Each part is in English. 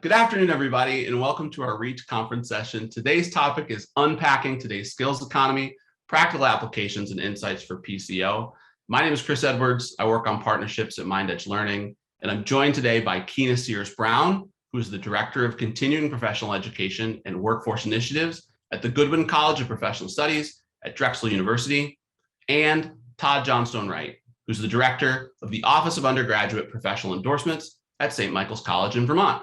Good afternoon, everybody, and welcome to our Reach Conference session. Today's topic is Unpacking Today's Skills Economy, Practical Applications and Insights for PCO. My name is Chris Edwards. I work on partnerships at MindEdge Learning, and I'm joined today by Kena Sears Brown, who is the Director of Continuing Professional Education and Workforce Initiatives at the Goodwin College of Professional Studies at Drexel University, and Todd Johnstone Wright, who's the Director of the Office of Undergraduate Professional Endorsements at St. Michael's College in Vermont.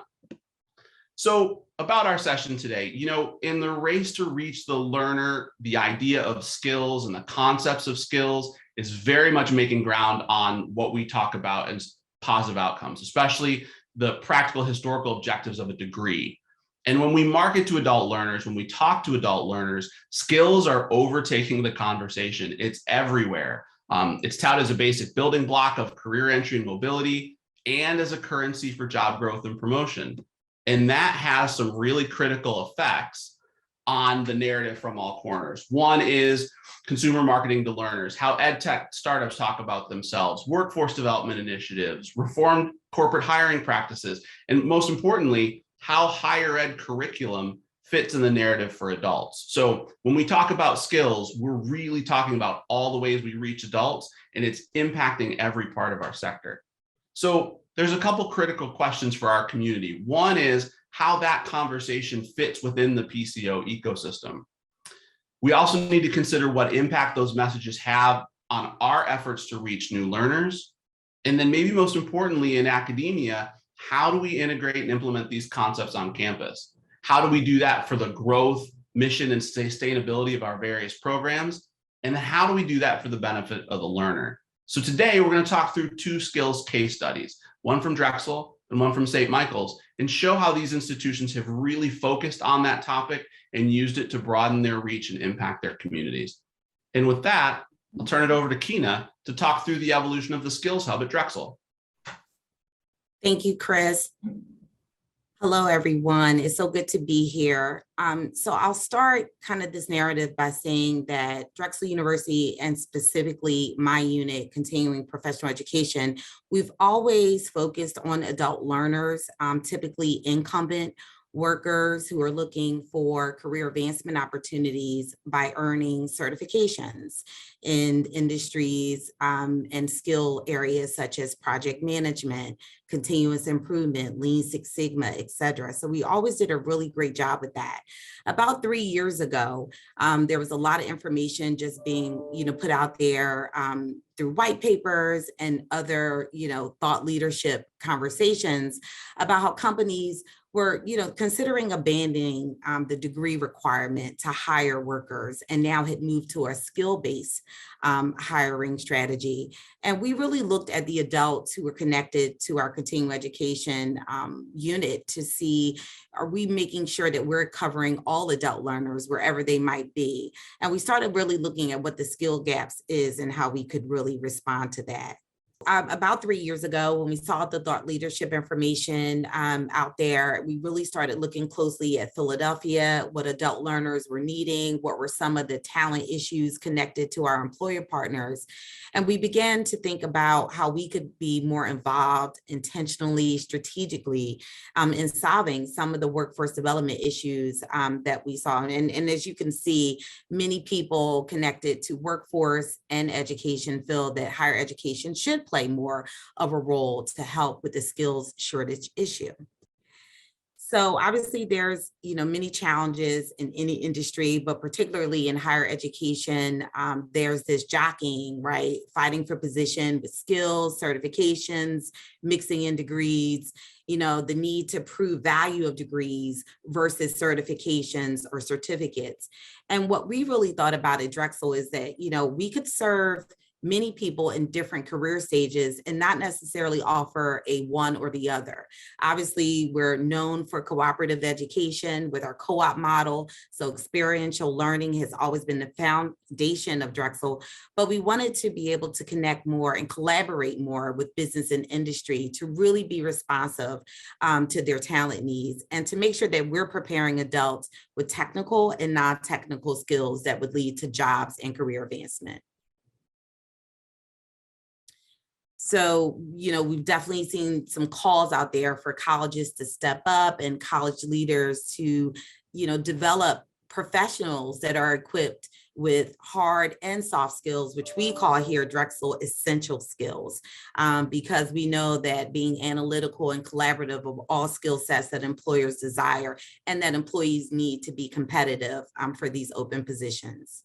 So about our session today, in the race to reach the learner, the idea of skills and the concepts of skills is very much making ground on what we talk about as positive outcomes, especially the practical historical objectives of a degree. And when we market to adult learners, when we talk to adult learners, skills are overtaking the conversation. It's everywhere. It's touted as a basic building block of career entry and mobility, and as a currency for job growth and promotion. And that has some really critical effects on the narrative from all corners. One is consumer marketing to learners, how ed tech startups talk about themselves, workforce development initiatives, reformed corporate hiring practices, and most importantly, how higher ed curriculum fits in the narrative for adults. So when we talk about skills, we're really talking about all the ways we reach adults, and it's impacting every part of our sector. So there's a couple critical questions for our community. One is how that conversation fits within the PCO ecosystem. We also need to consider what impact those messages have on our efforts to reach new learners. And then maybe most importantly in academia, how do we integrate and implement these concepts on campus? How do we do that for the growth, mission, and sustainability of our various programs? And then how do we do that for the benefit of the learner? So today we're going to talk through two skills case studies, one from Drexel and one from St. Michael's, and show how these institutions have really focused on that topic and used it to broaden their reach and impact their communities. And with that, I'll turn it over to Kena to talk through the evolution of the Skills Hub at Drexel. Thank you, Chris. Hello, everyone. It's so good to be here. So I'll start kind of this narrative by saying that Drexel University, and specifically my unit, Continuing Professional Education, we've always focused on adult learners, typically incumbent workers who are looking for career advancement opportunities by earning certifications in industries and skill areas such as project management, continuous improvement, Lean Six Sigma, et cetera. So we always did a really great job with that. About 3 years ago, there was a lot of information just being put out there through white papers and other thought leadership conversations about how companies were considering abandoning the degree requirement to hire workers, and now had moved to a skill-based hiring strategy. And we really looked at the adults who were connected to our continuing education unit to see, are we making sure that we're covering all adult learners wherever they might be? And we started really looking at what the skill gaps is and how we could really respond to that. About 3 years ago, when we saw the thought leadership information out there, we really started looking closely at Philadelphia, what adult learners were needing, what were some of the talent issues connected to our employer partners. And we began to think about how we could be more involved intentionally, strategically in solving some of the workforce development issues that we saw. And as you can see, many people connected to workforce and education feel that higher education should play more of a role to help with the skills shortage issue. So obviously there's many challenges in any industry, but particularly in higher education, there's this jockeying, right? Fighting for position with skills, certifications, mixing in degrees, the need to prove value of degrees versus certifications or certificates. And what we really thought about at Drexel is that, we could serve many people in different career stages and not necessarily offer a one or the other. Obviously, we're known for cooperative education with our co-op model. So experiential learning has always been the foundation of Drexel, but we wanted to be able to connect more and collaborate more with business and industry to really be responsive to their talent needs and to make sure that we're preparing adults with technical and non-technical skills that would lead to jobs and career advancement. So, we've definitely seen some calls out there for colleges to step up and college leaders to, develop professionals that are equipped with hard and soft skills, which we call here Drexel essential skills, because we know that being analytical and collaborative of all skill sets that employers desire and that employees need to be competitive for these open positions.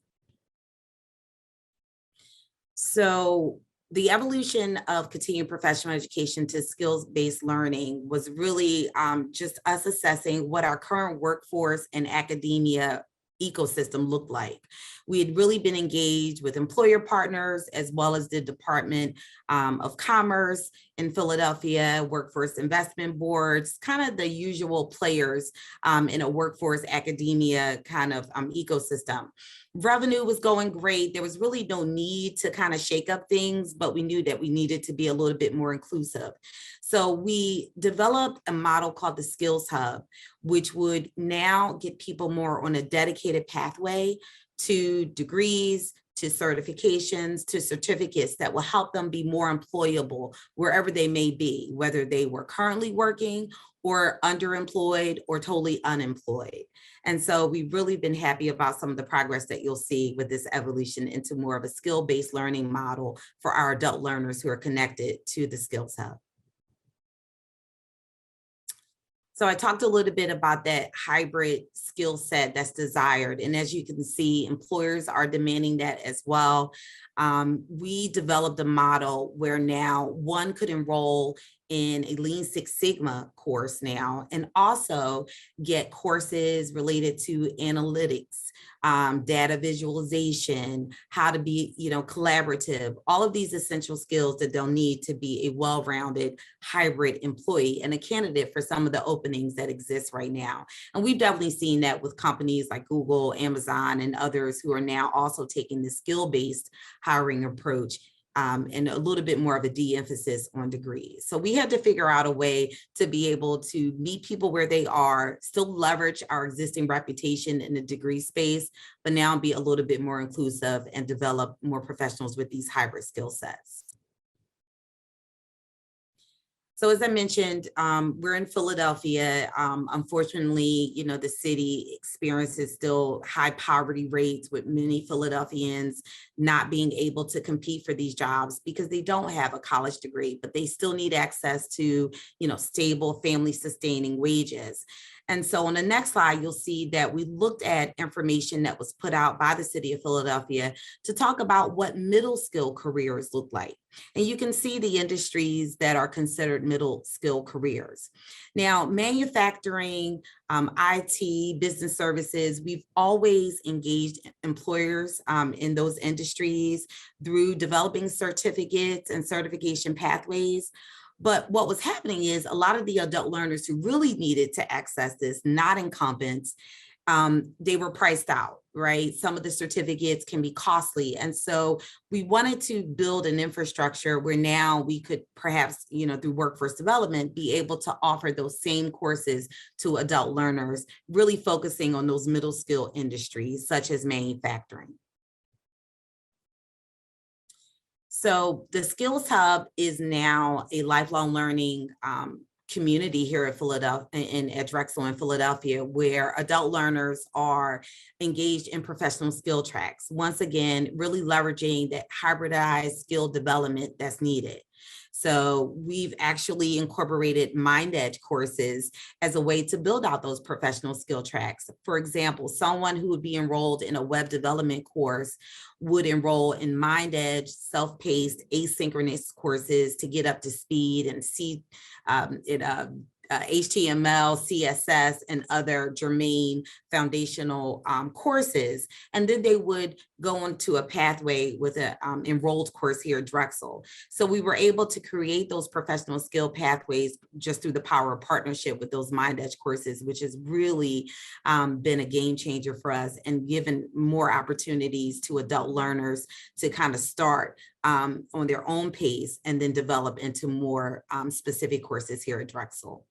So the evolution of continuing professional education to skills-based learning was really just us assessing what our current workforce and academia ecosystem looked like. We had really been engaged with employer partners as well as the Department of Commerce in Philadelphia, workforce investment boards, kind of the usual players in a workforce academia kind of ecosystem. Revenue was going great. There was really no need to kind of shake up things, but we knew that we needed to be a little bit more inclusive. So we developed a model called the Skills Hub, which would now get people more on a dedicated pathway to degrees, to certifications, to certificates that will help them be more employable wherever they may be, whether they were currently working or underemployed or totally unemployed. And so we've really been happy about some of the progress that you'll see with this evolution into more of a skill-based learning model for our adult learners who are connected to the Skills Hub. So I talked a little bit about that hybrid skill set that's desired. And as you can see, employers are demanding that as well. We developed a model where now one could enroll in a Lean Six Sigma course now, and also get courses related to analytics, data visualization, how to be, collaborative, all of these essential skills that they'll need to be a well-rounded hybrid employee and a candidate for some of the openings that exist right now. And we've definitely seen that with companies like Google, Amazon, and others who are now also taking the skill-based hiring approach and a little bit more of a de-emphasis on degrees. So we had to figure out a way to be able to meet people where they are, still leverage our existing reputation in the degree space, but now be a little bit more inclusive and develop more professionals with these hybrid skill sets. So as I mentioned, we're in Philadelphia. Unfortunately, the city experiences still high poverty rates with many Philadelphians not being able to compete for these jobs because they don't have a college degree, but they still need access to, stable family sustaining wages. And so on the next slide, you'll see that we looked at information that was put out by the city of Philadelphia to talk about what middle skill careers look like. And you can see the industries that are considered middle skill careers. Now, manufacturing, IT, business services, we've always engaged employers in those industries through developing certificates and certification pathways. But what was happening is a lot of the adult learners who really needed to access this, not incumbents, they were priced out, right? Some of the certificates can be costly. And so we wanted to build an infrastructure where now we could perhaps, through workforce development, be able to offer those same courses to adult learners, really focusing on those middle skill industries, such as manufacturing. So the Skills Hub is now a lifelong learning community here at Philadelphia, at Drexel in Philadelphia, where adult learners are engaged in professional skill tracks. Once again, really leveraging that hybridized skill development that's needed. So we've actually incorporated Mind Edge courses as a way to build out those professional skill tracks. For example, someone who would be enrolled in a web development course would enroll in Mind Edge, self-paced, asynchronous courses to get up to speed and see HTML, CSS, and other germane foundational courses. And then they would go into a pathway with an enrolled course here at Drexel. So we were able to create those professional skill pathways just through the power of partnership with those Mind Edge courses, which has really been a game changer for us and given more opportunities to adult learners to kind of start on their own pace and then develop into more specific courses here at Drexel.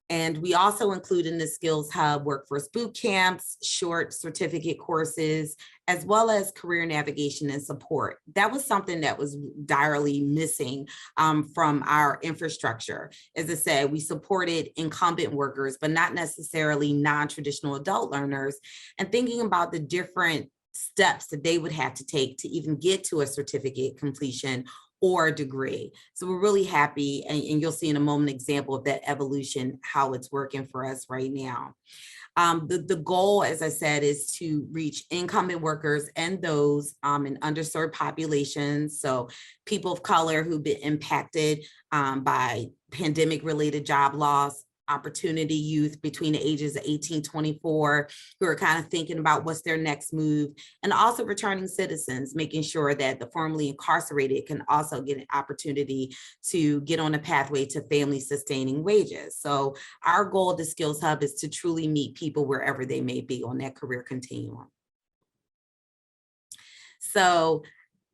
And we also include in the Skills Hub workforce boot camps, short certificate courses, as well as career navigation and support. That was something that was direly missing from our infrastructure. As I said, we supported incumbent workers, but not necessarily non-traditional adult learners, and thinking about the different steps that they would have to take to even get to a certificate completion or a degree. So we're really happy, and you'll see in a moment example of that evolution, how it's working for us right now. The goal, as I said, is to reach incumbent workers and those in underserved populations. So people of color who've been impacted by pandemic-related job loss, opportunity youth between the ages of 18 to 24 who are kind of thinking about what's their next move, and also returning citizens, making sure that the formerly incarcerated can also get an opportunity to get on a pathway to family sustaining wages. So our goal of the Skills Hub is to truly meet people wherever they may be on that career continuum. So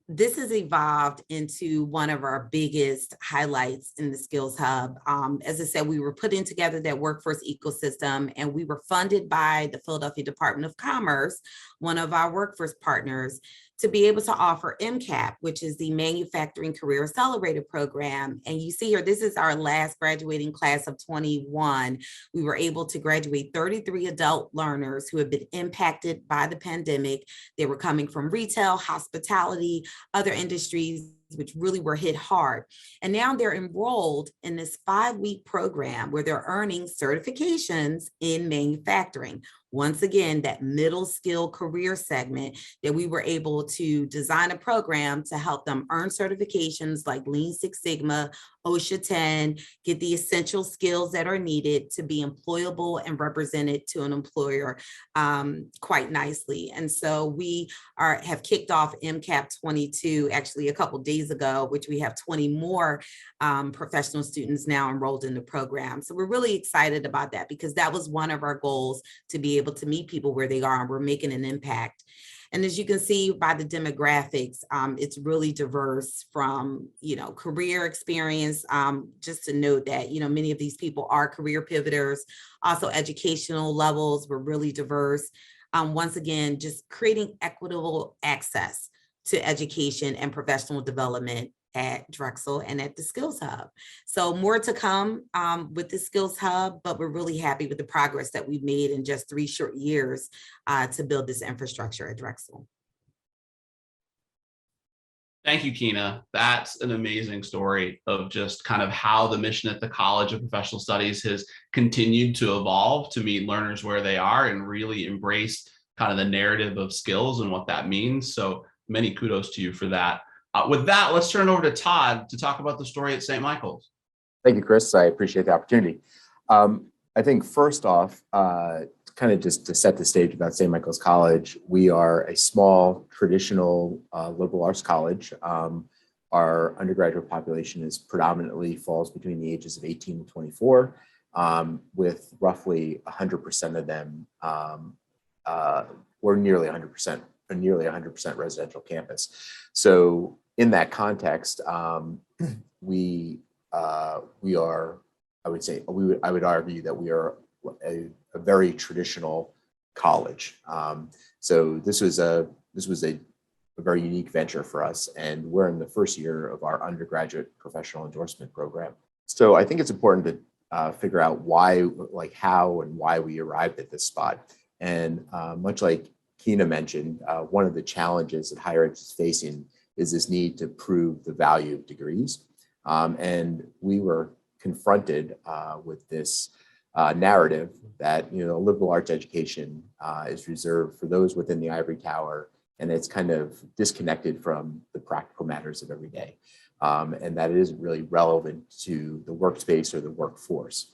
this has evolved into one of our biggest highlights in the Skills Hub. As I said, we were putting together that workforce ecosystem, and we were funded by the Philadelphia Department of Commerce, one of our workforce partners, to be able to offer MCAP, which is the Manufacturing Career Accelerator Program. And you see here, this is our last graduating class of 21. We were able to graduate 33 adult learners who have been impacted by the pandemic. They were coming from retail, hospitality, other industries which really were hit hard. And now they're enrolled in this 5-week program where they're earning certifications in manufacturing. Once again, that middle skill career segment that we were able to design a program to help them earn certifications like Lean Six Sigma, OSHA 10, get the essential skills that are needed to be employable and represented to an employer quite nicely. And so we have kicked off MCAP 22 actually a couple days ago, which we have 20 more professional students now enrolled in the program. So we're really excited about that because that was one of our goals, to be able to meet people where they are, and we're making an impact. And as you can see by the demographics, it's really diverse from, career experience. Just to note that, many of these people are career pivoters. Also, educational levels were really diverse. Once again, just creating equitable access to education and professional development at Drexel and at the Skills Hub. So more to come with the Skills Hub, but we're really happy with the progress that we've made in just 3 short years to build this infrastructure at Drexel. Thank you, Kena. That's an amazing story of just kind of how the mission at the College of Professional Studies has continued to evolve to meet learners where they are and really embrace kind of the narrative of skills and what that means. So many kudos to you for that. With that, let's turn over to Todd to talk about the story at St. Michael's. Thank you, Chris. I appreciate the opportunity. I think first off, kind of just to set the stage about St. Michael's College, we are a small, traditional liberal arts college. Our undergraduate population is predominantly falls between the ages of 18 and 24, with roughly 100% of them, or nearly 100% residential campus. So in that context, we are, I would argue that we are a very traditional college. So this was a very unique venture for us, and we're in the first year of our undergraduate professional endorsement program. So I think it's important to figure out how and why we arrived at this spot. And much like Kena mentioned, one of the challenges that higher ed is facing is this need to prove the value of degrees. And we were confronted with this narrative that liberal arts education is reserved for those within the ivory tower, and it's kind of disconnected from the practical matters of every day, and that it isn't really relevant to the workspace or the workforce.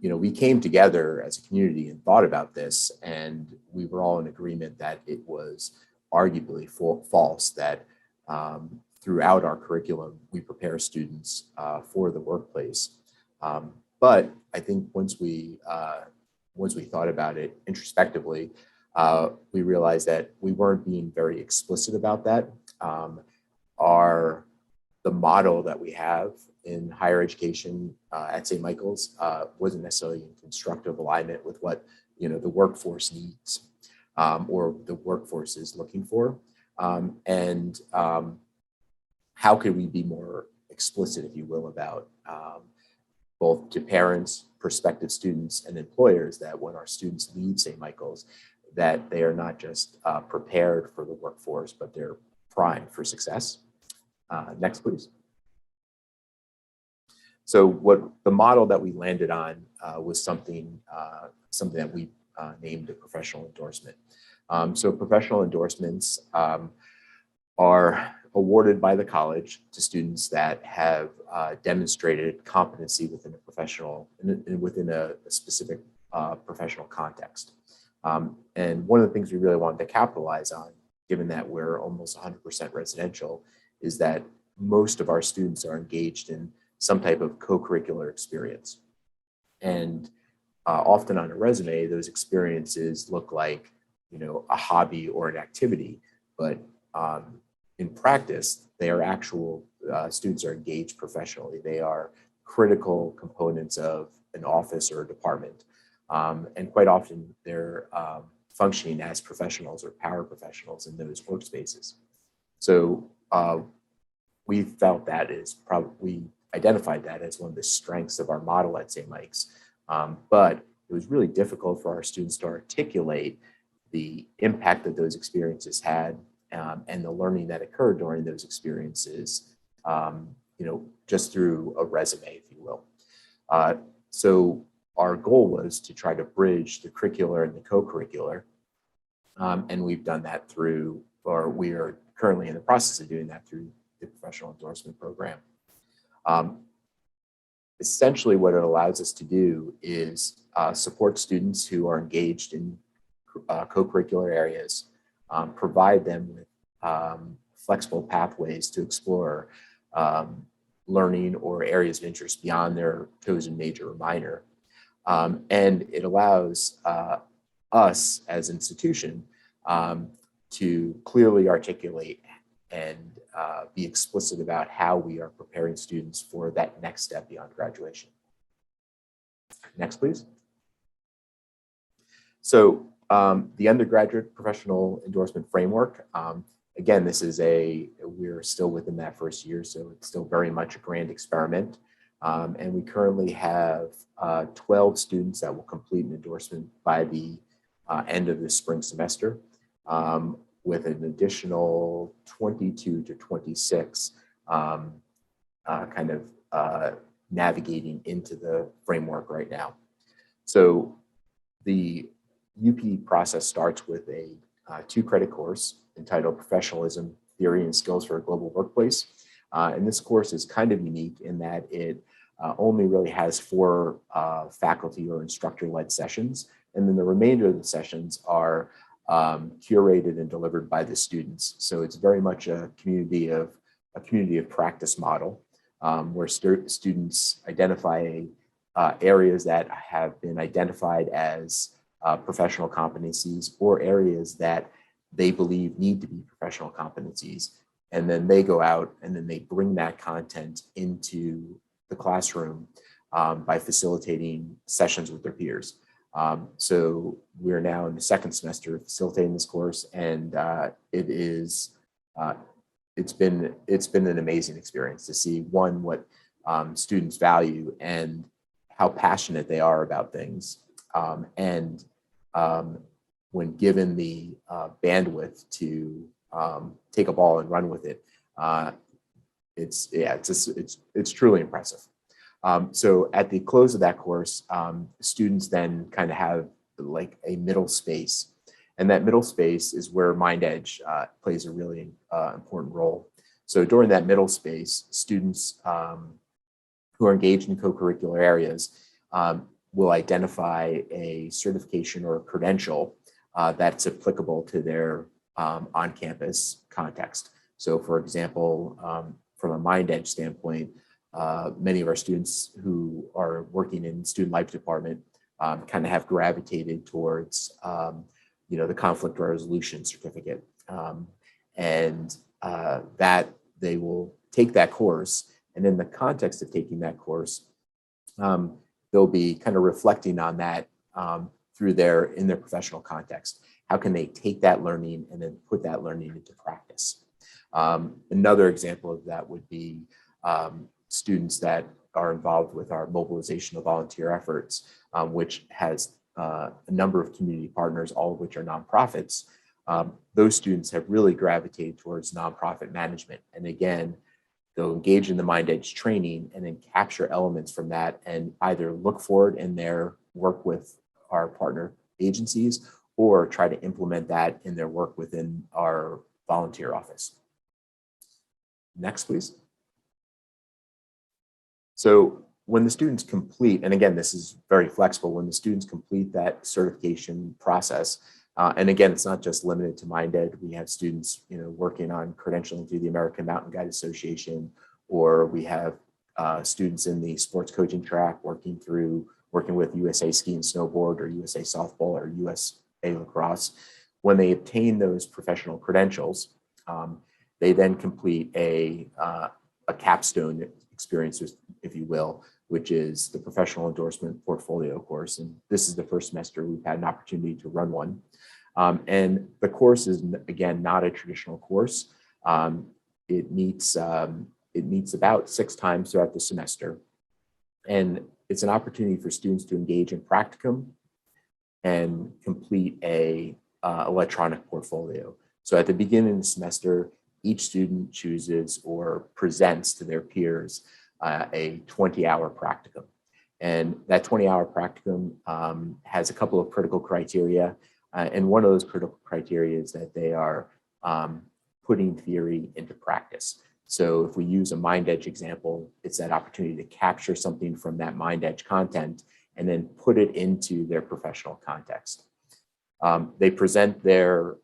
We came together as a community and thought about this, and we were all in agreement that it was arguably false that throughout our curriculum, we prepare students for the workplace. But I think once we thought about it introspectively, we realized that we weren't being very explicit about that. the model that we have in higher education at St. Michael's wasn't necessarily in constructive alignment with what the workforce needs or the workforce is looking for. How could we be more explicit, if you will, about both to parents, prospective students, and employers that when our students leave St. Michael's, that they are not just prepared for the workforce, but they're primed for success. Next, please. So what the model that we landed on was something that we named a professional endorsement. So professional endorsements are awarded by the college to students that have demonstrated competency within a specific professional context. And one of the things we really wanted to capitalize on, given that we're almost 100% residential, is that most of our students are engaged in some type of co-curricular experience. And often on a resume, those experiences look like, a hobby or an activity, but in practice, they are actual, students are engaged professionally. They are critical components of an office or a department. And quite often they're functioning as professionals or paraprofessionals in those workspaces. So we felt we identified that as one of the strengths of our model at St. Mike's. But it was really difficult for our students to articulate the impact that those experiences had and the learning that occurred during those experiences, just through a resume, if you will. So our goal was to try to bridge the curricular and the co-curricular. And we've done that we are currently in the process of doing that through the professional endorsement program. Essentially, what it allows us to do is support students who are engaged in co-curricular areas, provide them with flexible pathways to explore learning or areas of interest beyond their chosen major or minor. And it allows us as an institution to clearly articulate and be explicit about how we are preparing students for that next step beyond graduation. Next, please. So the undergraduate professional endorsement framework, again, we're still within that first year, so it's still very much a grand experiment. And we currently have 12 students that will complete an endorsement by the end of the spring semester, with an additional 22 to 26 navigating into the framework right now. So the UP process starts with a 2-credit course entitled Professionalism, Theory and Skills for a Global Workplace. And this course is kind of unique in that it only really has 4 faculty or instructor-led sessions. And then the remainder of the sessions are curated and delivered by the students. So it's very much a community of practice model, where students identify areas that have been identified as professional competencies or areas that they believe need to be professional competencies. And then they go out and then they bring that content into the classroom by facilitating sessions with their peers. So we're now in the second semester facilitating this course, and it's been an amazing experience to see what students value and how passionate they are about things. And when given the bandwidth to take a ball and run with it, it's truly impressive. So at the close of that course, students then kind of have like a middle space, and that middle space is where MindEdge plays a really important role. So during that middle space, students who are engaged in co-curricular areas will identify a certification or a credential that's applicable to their on-campus context. So for example, from a MindEdge standpoint, many of our students who are working in student life department kind of have gravitated towards, the conflict resolution certificate. And that they will take that course, and in the context of taking that course, they'll be kind of reflecting on that in their professional context. How can they take that learning and then put that learning into practice? Another example of that would be students that are involved with our mobilization of volunteer efforts, which has a number of community partners, all of which are nonprofits. Those students have really gravitated towards nonprofit management. And again, they'll engage in the Mind Edge training and then capture elements from that and either look forward in their work with our partner agencies or try to implement that in their work within our volunteer office. Next, please. So when the students complete, and again, this is very flexible, when the students complete that certification process, and again, it's not just limited to MindEd. We have students, working on credentialing through the American Mountain Guide Association, or we have students in the sports coaching track working with USA Ski and Snowboard, or USA Softball, or USA Lacrosse. When they obtain those professional credentials, they then complete a capstone experience, if you will, which is the professional endorsement portfolio course. And this is the first semester we've had an opportunity to run one. And the course is, again, not a traditional course. It meets about 6 times throughout the semester. And it's an opportunity for students to engage in practicum and complete a electronic portfolio. So at the beginning of the semester, each student chooses or presents to their peers a 20-hour practicum. And that 20-hour practicum has a couple of critical criteria. And one of those critical criteria is that they are putting theory into practice. So if we use a MindEdge example, it's that opportunity to capture something from that MindEdge content and then put it into their professional context. They present their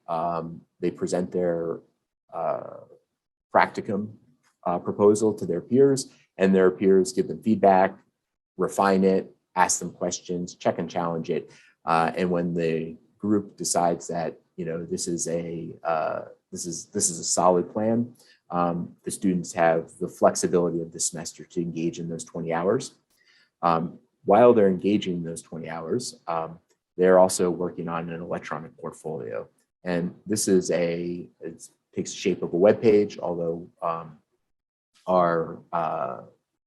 practicum proposal to their peers, and their peers give them feedback, refine it, ask them questions, check and challenge it. And when the group decides that this is a solid plan, the students have the flexibility of the semester to engage in those 20 hours. While they're engaging in those 20 hours, they're also working on an electronic portfolio. And this is it takes the shape of a web page, although our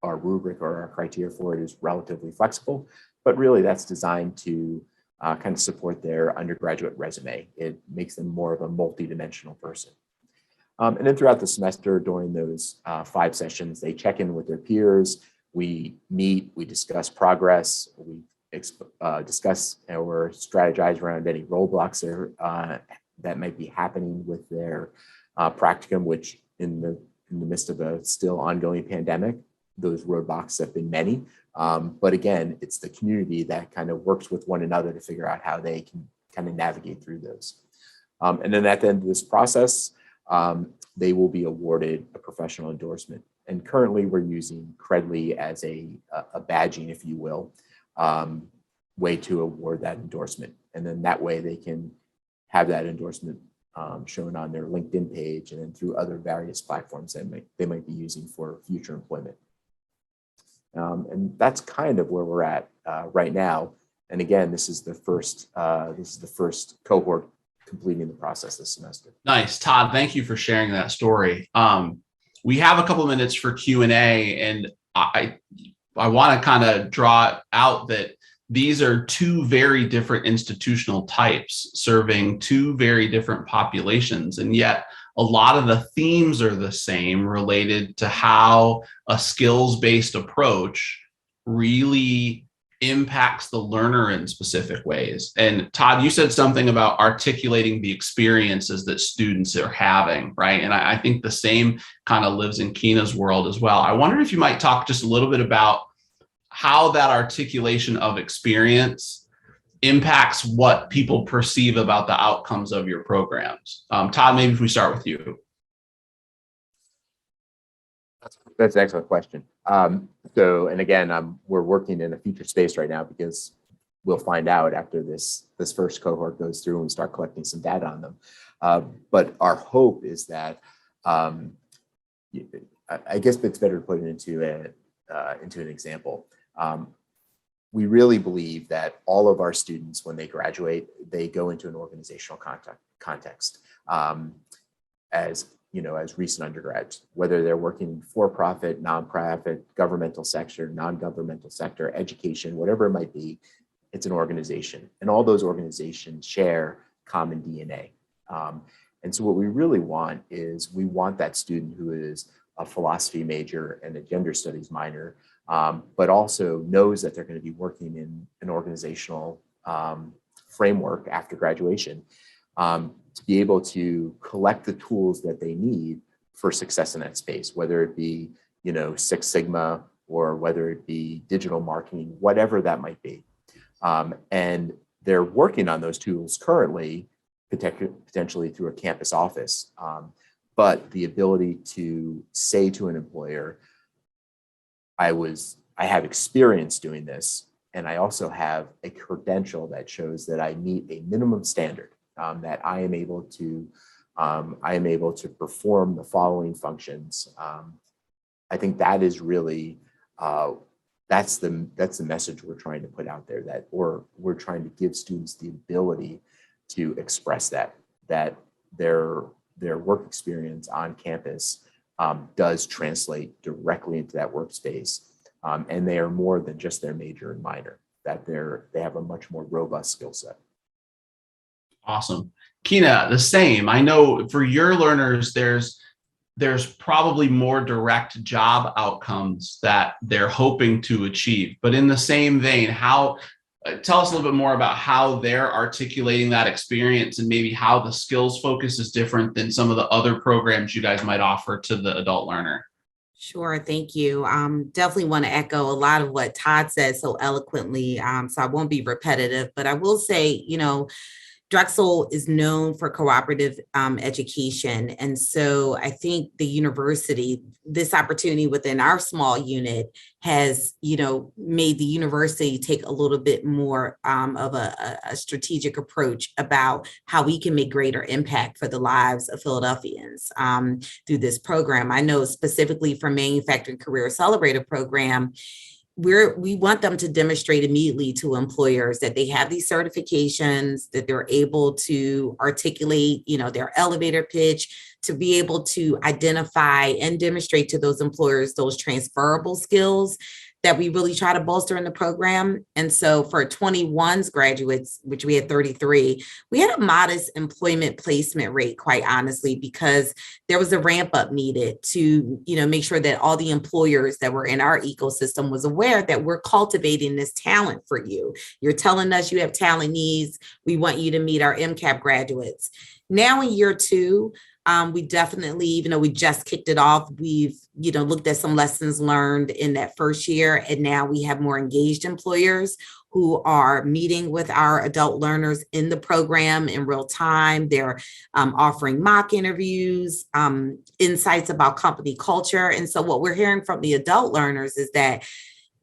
rubric or our criteria for it is relatively flexible, but really that's designed to kind of support their undergraduate resume. It makes them more of a multidimensional person. And then throughout the semester, during those 5 sessions, they check in with their peers. We meet, we discuss progress, we discuss or strategize around any roadblocks that might be happening with their practicum, which in the midst of a still ongoing pandemic, those roadblocks have been many. But again, it's the community that kind of works with one another to figure out how they can kind of navigate through those. And then at the end of this process, they will be awarded a professional endorsement. And currently we're using Credly as a badging, if you will, way to award that endorsement. And then that way they can have that endorsement shown on their LinkedIn page and then through other various platforms that they might be using for future employment. And that's kind of where we're at right now. And again, this is the first cohort completing the process this semester. Nice, Todd. Thank you for sharing that story. We have a couple of minutes for Q&A, and I want to kind of draw out that these are 2 very different institutional types serving 2 very different populations, and yet a lot of the themes are the same related to how a skills-based approach really impacts the learner in specific ways. And Todd, you said something about articulating the experiences that students are having, right? And I think the same kind of lives in Kena's world as well. I wonder if you might talk just a little bit about how that articulation of experience impacts what people perceive about the outcomes of your programs. Todd, maybe if we start with you. That's an excellent question. And again, we're working in a future space right now because we'll find out after this first cohort goes through and we start collecting some data on them. But our hope is that, I guess it's better to put it into an example. We really believe that all of our students, when they graduate, they go into an organizational context as recent undergrads, whether they're working in for-profit, nonprofit, governmental sector, non-governmental sector, education, whatever it might be, it's an organization. And all those organizations share common DNA. And so what we really want is we want that student who is a philosophy major and a gender studies minor, but also knows that they're going to be working in an organizational framework after graduation, to be able to collect the tools that they need for success in that space, whether it be, Six Sigma or whether it be digital marketing, whatever that might be. And they're working on those tools currently, potentially through a campus office. But the ability to say to an employer, I have experience doing this, and I also have a credential that shows that I meet a minimum standard, that I am able to perform the following functions. I think that is really that's the message we're trying to put out there, or we're trying to give students the ability to express that their work experience on campus does translate directly into that workspace, and they are more than just their major and minor, that they have a much more robust skill set. Awesome. Kena, the same. I know for your learners, there's probably more direct job outcomes that they're hoping to achieve. But in the same vein, tell us a little bit more about how they're articulating that experience and maybe how the skills focus is different than some of the other programs you guys might offer to the adult learner. Sure, thank you. Definitely want to echo a lot of what Todd said so eloquently, so I won't be repetitive, but I will say, Drexel is known for cooperative education. And so I think the university, this opportunity within our small unit has, made the university take a little bit more of a strategic approach about how we can make greater impact for the lives of Philadelphians through this program. I know specifically for Manufacturing Career Accelerator program, we want them to demonstrate immediately to employers that they have these certifications, that they're able to articulate, their elevator pitch, to be able to identify and demonstrate to those employers those transferable skills that we really try to bolster in the program. And so for 21's graduates, which we had 33, we had a modest employment placement rate, quite honestly, because there was a ramp up needed to, make sure that all the employers that were in our ecosystem was aware that we're cultivating this talent for you. You're telling us you have talent needs. We want you to meet our MCAP graduates. Now in year 2, we definitely, even though we just kicked it off, we've, looked at some lessons learned in that first year. And now we have more engaged employers who are meeting with our adult learners in the program in real time. They're offering mock interviews, insights about company culture. And so what we're hearing from the adult learners is that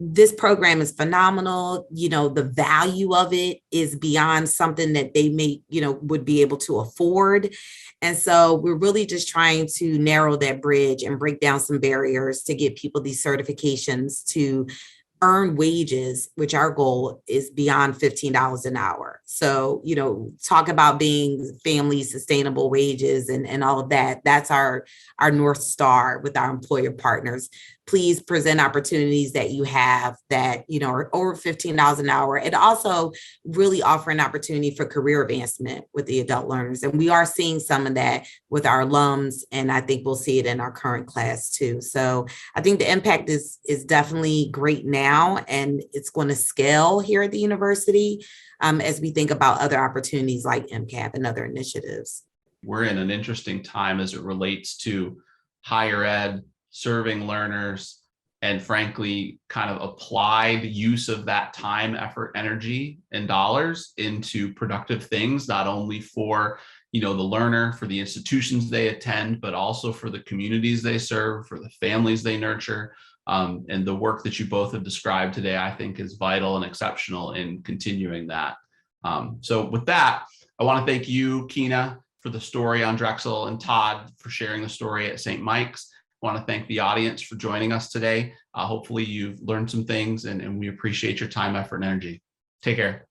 this program is phenomenal. The value of it is beyond something that they may, would be able to afford. And so we're really just trying to narrow that bridge and break down some barriers to get people these certifications to earn wages, which our goal is beyond $15 an hour. So, talk about being family sustainable wages and all of that. That's our North Star with our employer partners. Please present opportunities that you have that, are over $15 an hour. And also really offer an opportunity for career advancement with the adult learners. And we are seeing some of that with our alums. And I think we'll see it in our current class too. So I think the impact is definitely great now, and it's going to scale here at the university as we think about other opportunities like MCAP and other initiatives. We're in an interesting time as it relates to higher ed, serving learners, and frankly, kind of apply the use of that time, effort, energy, and dollars into productive things, not only for the learner, for the institutions they attend, but also for the communities they serve, for the families they nurture. And the work that you both have described today, I think, is vital and exceptional in continuing that. So with that, I want to thank you, Kena, for the story on Drexel, and Todd for sharing the story at St. Mike's. I want to thank the audience for joining us today. Hopefully you've learned some things and we appreciate your time, effort, and energy. Take care.